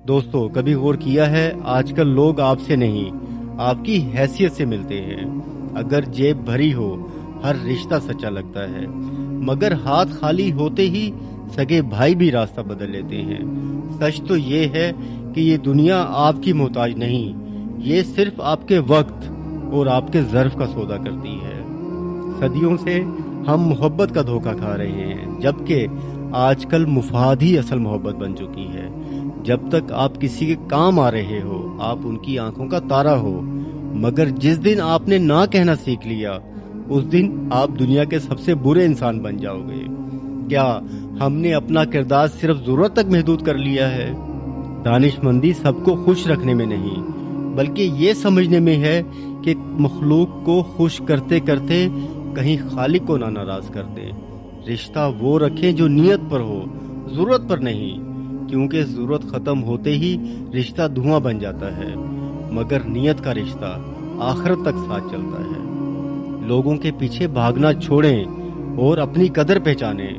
دوستو کبھی غور کیا ہے آج کل لوگ آپ سے نہیں آپ کی حیثیت سے ملتے ہیں. اگر جیب بھری ہو ہر رشتہ سچا لگتا ہے، مگر ہاتھ خالی ہوتے ہی سگے بھائی بھی راستہ بدل لیتے ہیں. سچ تو یہ ہے کہ یہ دنیا آپ کی محتاج نہیں، یہ صرف آپ کے وقت اور آپ کے ظرف کا سودا کرتی ہے. صدیوں سے ہم محبت کا دھوکہ کھا رہے ہیں، جبکہ آج کل مفاد ہی اصل محبت بن چکی ہے. جب تک آپ کسی کے کام آ رہے ہو آپ ان کی آنکھوں کا تارا ہو، مگر جس دن آپ نے نہ کہنا سیکھ لیا اس دن آپ دنیا کے سب سے برے انسان بن جاؤ گے. کیا ہم نے اپنا کردار صرف ضرورت تک محدود کر لیا ہے؟ دانش مندی سب کو خوش رکھنے میں نہیں بلکہ یہ سمجھنے میں ہے کہ مخلوق کو خوش کرتے کرتے کہیں خالق کو نہ ناراض کر دیں. رشتہ وہ رکھیں جو نیت پر ہو، ضرورت پر نہیں، کیونکہ ضرورت ختم ہوتے ہی رشتہ دھواں بن جاتا ہے، مگر نیت کا رشتہ آخرت تک ساتھ چلتا ہے. لوگوں کے پیچھے بھاگنا چھوڑیں اور اپنی قدر پہچانیں.